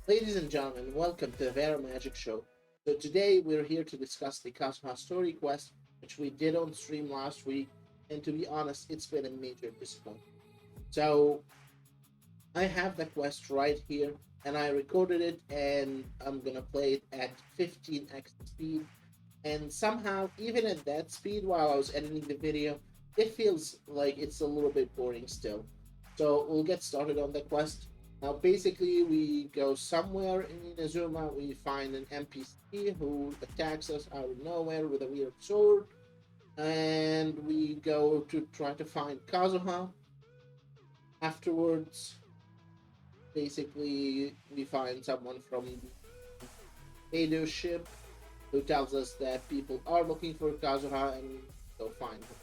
Ladies and gentlemen, welcome to the Vera Magic Show. So today we're here to discuss the Kazuha Story Quest, which we did on stream last week, and to be honest, it's been a major disappointment. So I have the quest right here, and I recorded it, and I'm gonna play it at 15x speed. And somehow, even at that speed, while I was editing the video, it feels like it's a little bit boring still. So we'll get started on the quest. Now, basically, we go somewhere in Inazuma, we find an NPC who attacks us out of nowhere with a weird sword, and we go to try to find Kazuha. Afterwards, basically, we find someone from the Edo ship who tells us that people are looking for Kazuha and go find him.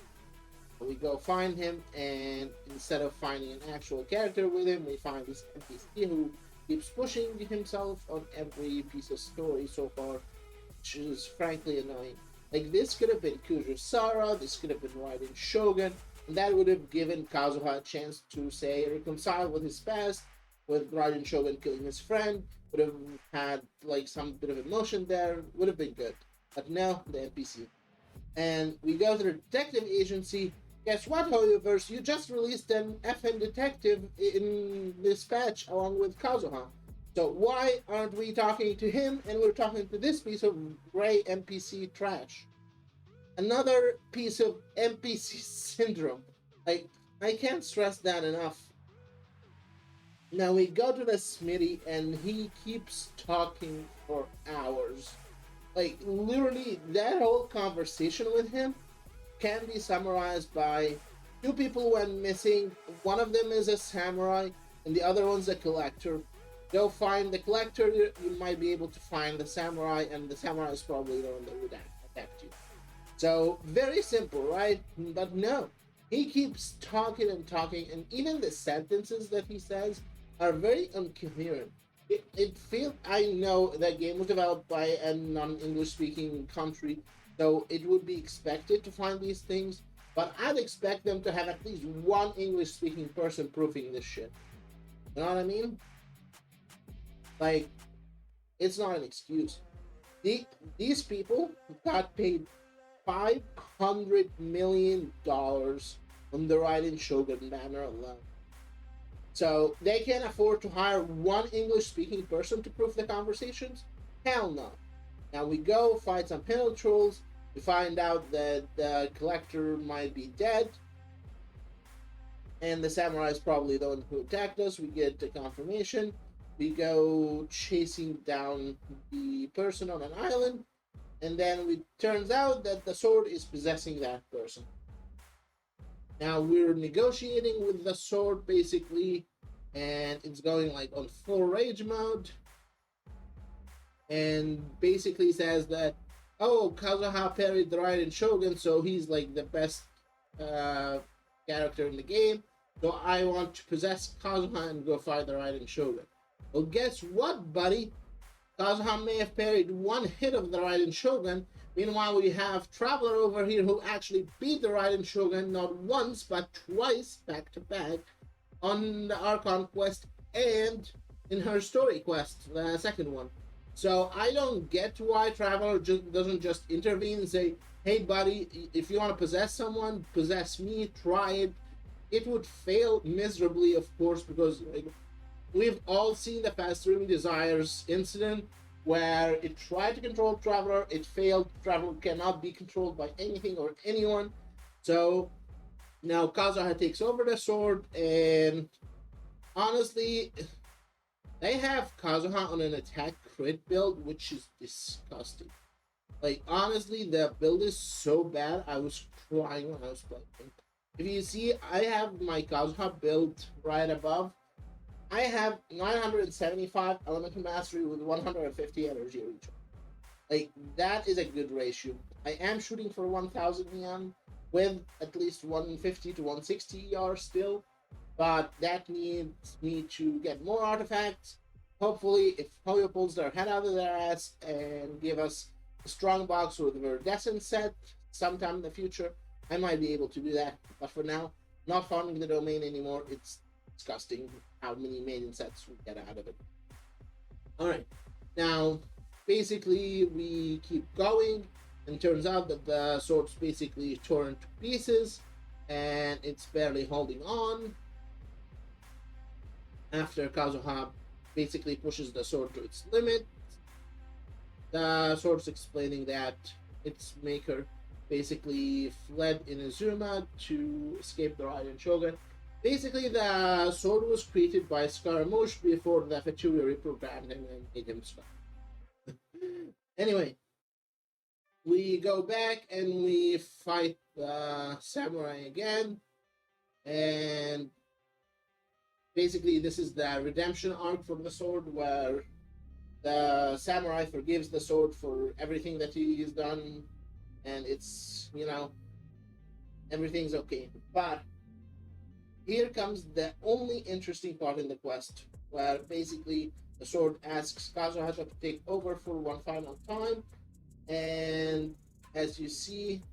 We go find him, and instead of finding an actual character with him, we find this NPC who keeps pushing himself on every piece of story so far, which is frankly annoying. Like, this could have been Kujusara, this could have been Raiden Shogun, and that would have given Kazuha a chance to, say, reconcile with his past, with Raiden Shogun killing his friend, would have had, like, some bit of emotion there, would have been good. But no, the NPC. And we go to the detective agency. Guess what, Hoyoverse? You just released an FN detective in this patch along with Kazuha. So why aren't we talking to him and we're talking to this piece of gray NPC trash? Another piece of NPC syndrome. Like, I can't stress that enough. Now we go to the Smitty and he keeps talking for hours. Like, literally, that whole conversation with him can be summarized by two people went missing. One of them is a samurai, and the other one's a collector. Go find the collector, you might be able to find the samurai, and the samurai is probably the one that would attack you. So, very simple, right? But no, he keeps talking and talking, and even the sentences that he says are very incoherent. It feels, I know that game was developed by a non-English speaking country, so it would be expected to find these things, but I'd expect them to have at least one English speaking person proofing this shit. You know what I mean? Like, it's not an excuse. These people got paid $500 million on the Raiden Shogun banner alone. So they can't afford to hire one English speaking person to proof the conversations? Hell no. Now we go fight some pill trolls. We find out that the collector might be dead, and the samurai is probably the one who attacked us. We get the confirmation. We go chasing down the person on an island, and then it turns out that the sword is possessing that person. Now we're negotiating with the sword basically, and it's going like on full rage mode. And basically says that, oh, Kazuha parried the Raiden Shogun, so he's like the best character in the game. So I want to possess Kazuha and go fight the Raiden Shogun. Well, guess what, buddy? Kazuha may have parried one hit of the Raiden Shogun. Meanwhile, we have Traveler over here who actually beat the Raiden Shogun not once but twice back to back on the Archon quest and in her story quest, the second one. So I don't get why Traveler doesn't just intervene and say, hey buddy, if you want to possess someone, possess me, try it. It would fail miserably, of course, because we've all seen the Fast Room Desires incident where it tried to control Traveler, it failed. Traveler cannot be controlled by anything or anyone. So now Kazuha takes over the sword, and honestly, they have Kazuha on an attack crit build, which is disgusting. Like, honestly, the build is so bad, I was crying when I was playing. If you see, I have my Kazuha build right above. I have 975 elemental mastery with 150 energy recharge. Like, that is a good ratio. I am shooting for 1000 EM with at least 150 to 160 ER still, but that needs me to get more artifacts. Hopefully, if Hoyo pulls their head out of their ass and give us a strong box with a Verdescent set sometime in the future, I might be able to do that. But for now, not farming the domain anymore. It's disgusting how many maiden sets we get out of it. All right. Now, basically, we keep going, and turns out that the sword's basically torn to pieces, and it's barely holding on. After Kazuha basically pushes the sword to its limit, the sword's explaining that its maker basically fled in Inazuma to escape the Raiden Shogun. Basically, the sword was created by Scaramouche before the Fatui reprogrammed him and made him Scar. Anyway, we go back and we fight the samurai again, and basically this is the redemption arc for the sword, where the samurai forgives the sword for everything that he's done, and it's, everything's okay. But here comes the only interesting part in the quest, where basically the sword asks Kazuha to take over for one final time, and as you see,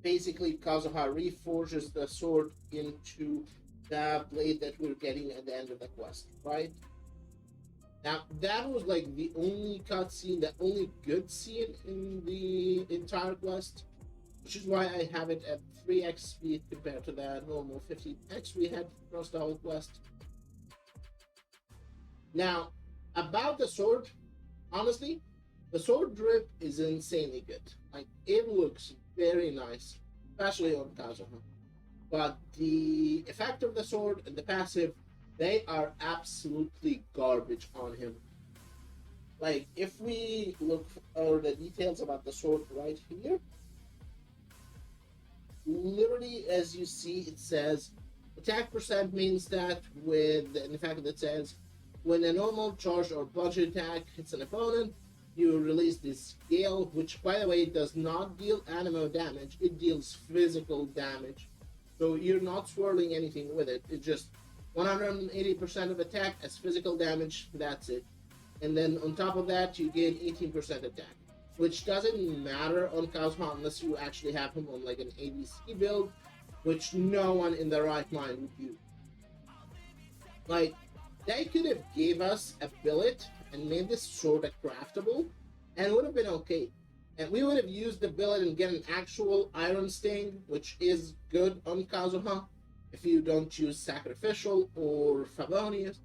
basically Kazuha reforges the sword into the blade that we're getting at the end of the quest, right? Now, that was like the only cutscene, the only good scene in the entire quest, which is why I have it at 3x speed compared to the normal 15x we had across the whole quest. Now, about the sword, honestly, the sword drip is insanely good. Like, it looks very nice, especially on Kazuha. But the effect of the sword and the passive, they are absolutely garbage on him. Like, if we look for the details about the sword right here, literally, as you see, it says attack percent means that with, and the fact that it says when a normal charge or bludgeon attack hits an opponent, you release this gale, which, by the way, does not deal animo damage, it deals physical damage. So you're not swirling anything with it, it's just 180% of attack as physical damage, that's it. And then on top of that, you gain 18% attack, which doesn't matter on Kazuha unless you actually have him on like an ADC build, which no one in their right mind would do. Like, they could have gave us a billet and made this sword a craftable, and it would have been okay. And we would have used the billet and get an actual Iron Sting, which is good on Kazuha if you don't use Sacrificial or Favonius.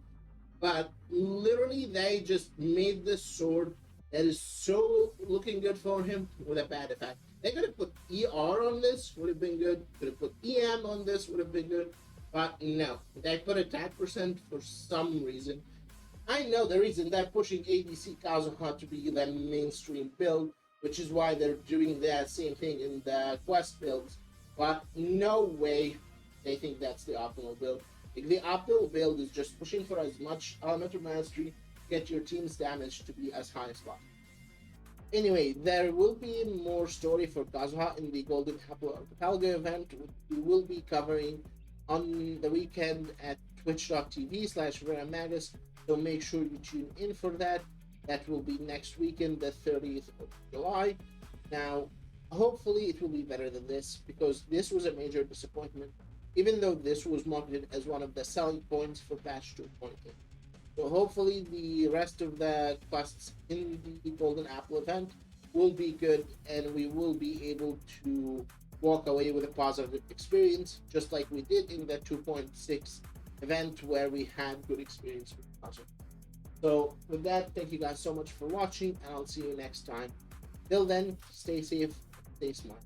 But literally, they just made this sword that is so looking good for him with a bad effect. They could have put ER on this, would have been good. Could have put EM on this, would have been good. But no, they put attack percent for some reason. I know the reason they're pushing ADC Kazuha to be the mainstream build, which is why they're doing that same thing in the quest builds. But no way they think that's the optimal build. Like, the optimal build is just pushing for as much elemental mastery, get your team's damage to be as high as possible. Anyway, there will be more story for Kazuha in the Golden Apple Archipelago event, which we will be covering on the weekend at twitch.tv/VeraMagus. So make sure you tune in for that. That will be next weekend, the 30th of July. Now, hopefully it will be better than this, because this was a major disappointment, even though this was marketed as one of the selling points for Patch 2.8. So hopefully the rest of the quests in the Golden Apple event will be good, and we will be able to walk away with a positive experience, just like we did in the 2.6 event where we had good experience with puzzle. So with that, thank you guys so much for watching, and I'll see you next time. Till then, stay safe, stay smart.